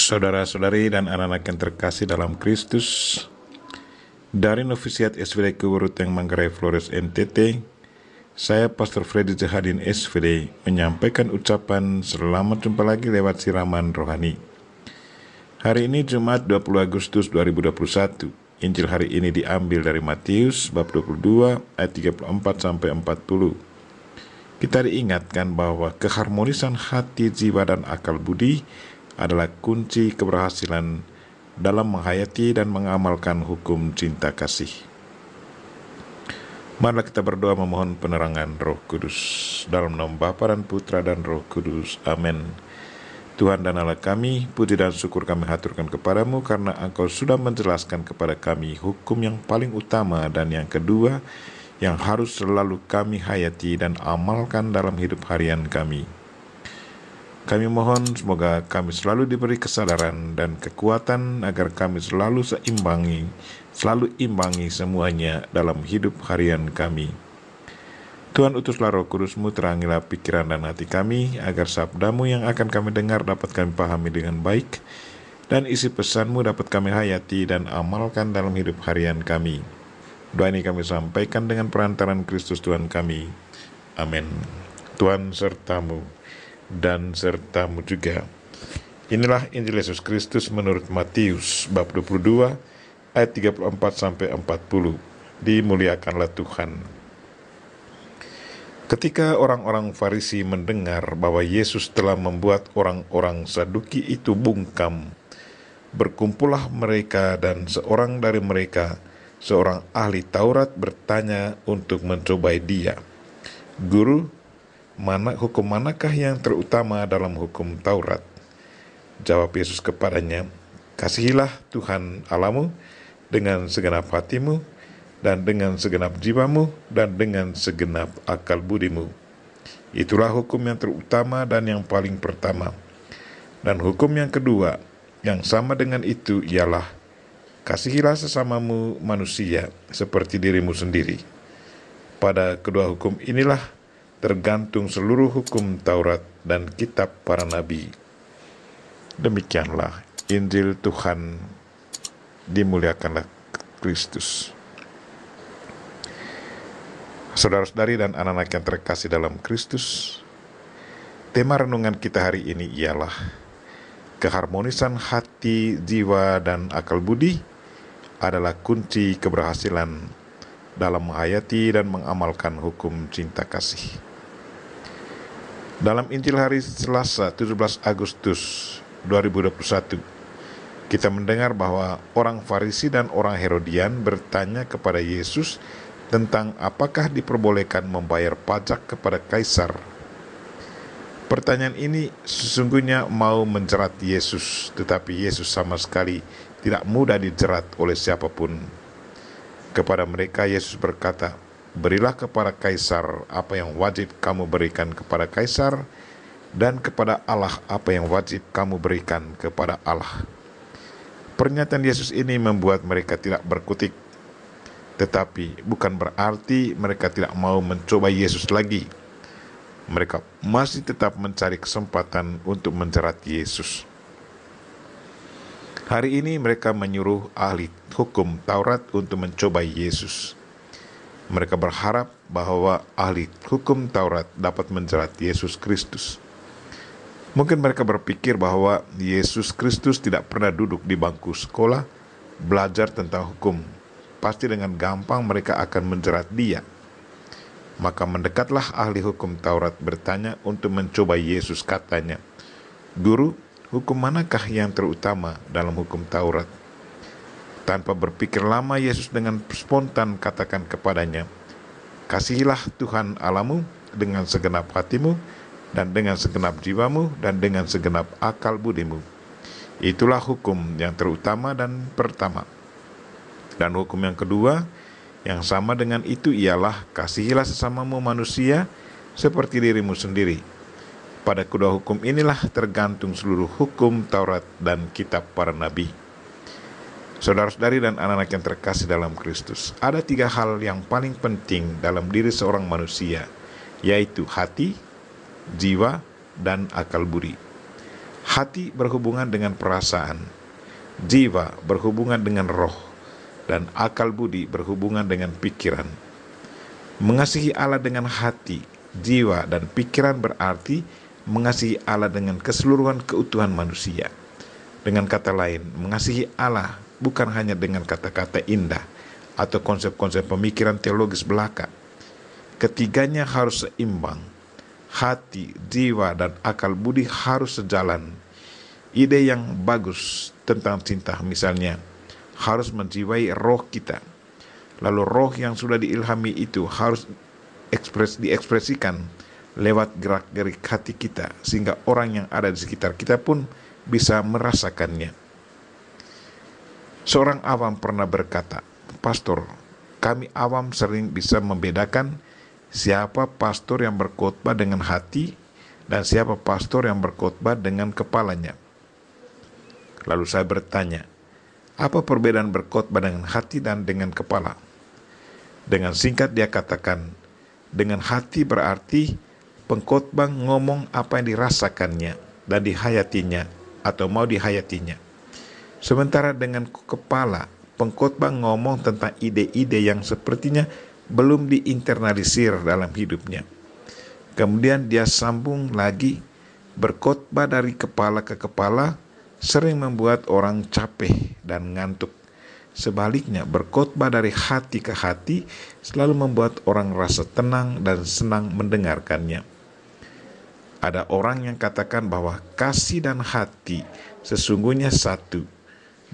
Saudara-saudari dan anak-anak yang terkasih dalam Kristus, dari Novisiat SVD Kewuruteng Manggarai Flores NTT, saya Pastor Freddy Jahadin SVD menyampaikan ucapan selamat jumpa lagi lewat siraman rohani. Hari ini Jumat 20 Agustus 2021. Injil hari ini diambil dari Matius bab 22 ayat 34-40. Kita diingatkan bahwa keharmonisan hati, jiwa, dan akal budi adalah kunci keberhasilan dalam menghayati dan mengamalkan hukum cinta kasih. Marilah kita berdoa memohon penerangan Roh Kudus. Dalam nama Bapa dan Putra dan Roh Kudus. Amin. Tuhan dan Allah kami, puji dan syukur kami haturkan kepadamu karena Engkau sudah menjelaskan kepada kami hukum yang paling utama dan yang kedua yang harus selalu kami hayati dan amalkan dalam hidup harian kami. Kami mohon semoga kami selalu diberi kesadaran dan kekuatan agar kami selalu imbangi semuanya dalam hidup harian kami. Tuhan, utuslah Roh Kudus-Mu, terangilah pikiran dan hati kami agar sabda-Mu yang akan kami dengar dapat kami pahami dengan baik dan isi pesan-Mu dapat kami hayati dan amalkan dalam hidup harian kami. Doa ini kami sampaikan dengan perantaran Kristus Tuhan kami. Amin. Tuhan sertamu dan sertamu juga. Inilah Injil Yesus Kristus menurut Matius bab 22 ayat 34-40. Dimuliakanlah Tuhan. Ketika orang-orang Farisi mendengar bahwa Yesus telah membuat orang-orang Saduki itu bungkam, berkumpullah mereka dan seorang dari mereka, seorang ahli Taurat, bertanya untuk mencobai dia. Guru, hukum manakah yang terutama dalam hukum Taurat? Jawab Yesus kepadanya, kasihilah Tuhan Allahmu dengan segenap hatimu, dan dengan segenap jiwamu, dan dengan segenap akal budimu. Itulah hukum yang terutama dan yang paling pertama. Dan hukum yang kedua, yang sama dengan itu ialah, kasihilah sesamamu manusia seperti dirimu sendiri. Pada kedua hukum inilah tergantung seluruh hukum Taurat dan kitab para nabi. Demikianlah Injil Tuhan. Dimuliakanlah Kristus. Saudara-saudari dan anak-anak yang terkasih dalam Kristus, tema renungan kita hari ini ialah keharmonisan hati, jiwa, dan akal budi adalah kunci keberhasilan dalam menghayati dan mengamalkan hukum cinta kasih. Dalam Injil hari Selasa 17 Agustus 2021, kita mendengar bahwa orang Farisi dan orang Herodian bertanya kepada Yesus tentang apakah diperbolehkan membayar pajak kepada Kaisar. Pertanyaan ini sesungguhnya mau menjerat Yesus, tetapi Yesus sama sekali tidak mudah dijerat oleh siapapun. Kepada mereka Yesus berkata, berilah kepada Kaisar apa yang wajib kamu berikan kepada Kaisar, dan kepada Allah apa yang wajib kamu berikan kepada Allah. Pernyataan Yesus ini membuat mereka tidak berkutik, tetapi bukan berarti mereka tidak mau mencoba Yesus lagi. Mereka masih tetap mencari kesempatan untuk menjerat Yesus. Hari ini mereka menyuruh ahli hukum Taurat untuk mencoba Yesus. Mereka berharap bahwa ahli hukum Taurat dapat menjerat Yesus Kristus. Mungkin mereka berpikir bahwa Yesus Kristus tidak pernah duduk di bangku sekolah belajar tentang hukum. Pasti dengan gampang mereka akan menjerat dia. Maka mendekatlah ahli hukum Taurat bertanya untuk mencoba Yesus. Katanya, Guru, hukum manakah yang terutama dalam hukum Taurat? Tanpa berpikir lama, Yesus dengan spontan katakan kepadanya, kasihilah Tuhan Allahmu dengan segenap hatimu, dan dengan segenap jiwamu, dan dengan segenap akal budimu. Itulah hukum yang terutama dan pertama. Dan hukum yang kedua, yang sama dengan itu ialah, kasihilah sesamamu manusia seperti dirimu sendiri. Pada kedua hukum inilah tergantung seluruh hukum Taurat dan kitab para nabi. Saudara-saudari dan anak-anak yang terkasih dalam Kristus, ada 3 hal yang paling penting dalam diri seorang manusia, yaitu hati, jiwa, dan akal budi. Hati berhubungan dengan perasaan, jiwa berhubungan dengan roh, dan akal budi berhubungan dengan pikiran. Mengasihi Allah dengan hati, jiwa, dan pikiran berarti mengasihi Allah dengan keseluruhan keutuhan manusia. Dengan kata lain, mengasihi Allah bukan hanya dengan kata-kata indah atau konsep-konsep pemikiran teologis belaka. Ketiganya harus seimbang. Hati, jiwa, dan akal budi harus sejalan. Ide yang bagus tentang cinta misalnya harus menjiwai roh kita. Lalu roh yang sudah diilhami itu harus diekspresikan lewat gerak-gerik hati kita, sehingga orang yang ada di sekitar kita pun bisa merasakannya. Seorang awam pernah berkata, "Pastor, kami awam sering bisa membedakan siapa pastor yang berkhotbah dengan hati dan siapa pastor yang berkhotbah dengan kepalanya." Lalu saya bertanya, apa perbedaan berkhotbah dengan hati dan dengan kepala? Dengan singkat dia katakan, dengan hati berarti pengkhotbah ngomong apa yang dirasakannya dan dihayatinya atau mau dihayatinya. Sementara dengan kepala, pengkhotbah ngomong tentang ide-ide yang sepertinya belum diinternalisir dalam hidupnya. Kemudian dia sambung lagi, berkhotbah dari kepala ke kepala sering membuat orang capek dan ngantuk. Sebaliknya, berkhotbah dari hati ke hati selalu membuat orang rasa tenang dan senang mendengarkannya. Ada orang yang katakan bahwa kasih dan hati sesungguhnya satu.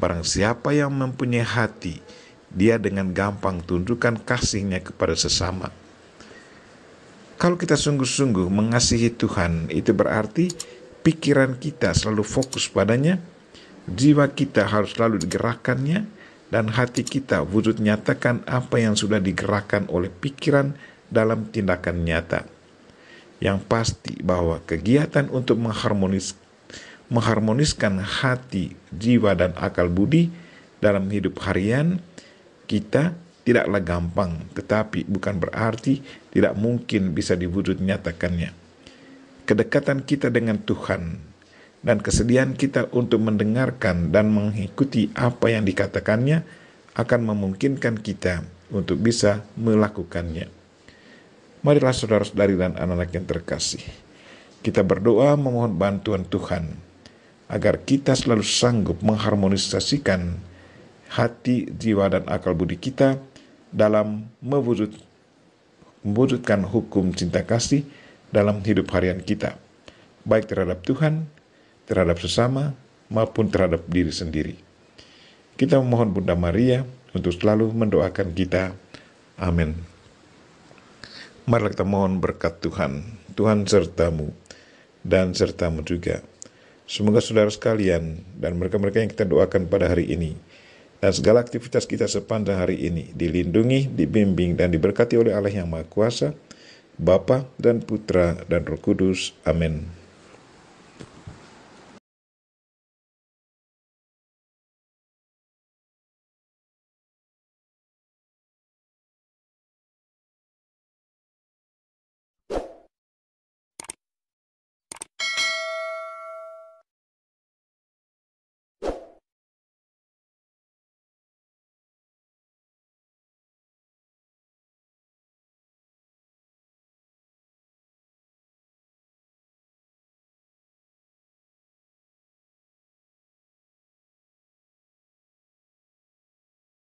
Barang siapa yang mempunyai hati, dia dengan gampang tunjukkan kasihnya kepada sesama. Kalau kita sungguh-sungguh mengasihi Tuhan, itu berarti pikiran kita selalu fokus padanya, jiwa kita harus selalu digerakkannya, dan hati kita wujud nyatakan apa yang sudah digerakkan oleh pikiran dalam tindakan nyata. Yang pasti bahwa kegiatan untuk mengharmoniskan hati, jiwa, dan akal budi dalam hidup harian kita tidaklah gampang, tetapi bukan berarti tidak mungkin bisa diwujud nyatakannya. Kedekatan kita dengan Tuhan dan kesediaan kita untuk mendengarkan dan mengikuti apa yang dikatakannya akan memungkinkan kita untuk bisa melakukannya. Marilah saudara-saudari dan anak-anak yang terkasih, kita berdoa memohon bantuan Tuhan agar kita selalu sanggup mengharmonisasikan hati, jiwa, dan akal budi kita dalam mewujudkan hukum cinta kasih dalam hidup harian kita, baik terhadap Tuhan, terhadap sesama, maupun terhadap diri sendiri. Kita memohon Bunda Maria untuk selalu mendoakan kita. Amin. Marilah kita mohon berkat Tuhan. Tuhan sertamu dan sertamu juga. Semoga saudara sekalian dan mereka-mereka yang kita doakan pada hari ini dan segala aktivitas kita sepanjang hari ini dilindungi, dibimbing, dan diberkati oleh Allah yang Maha Kuasa, Bapa dan Putra dan Roh Kudus. Amin.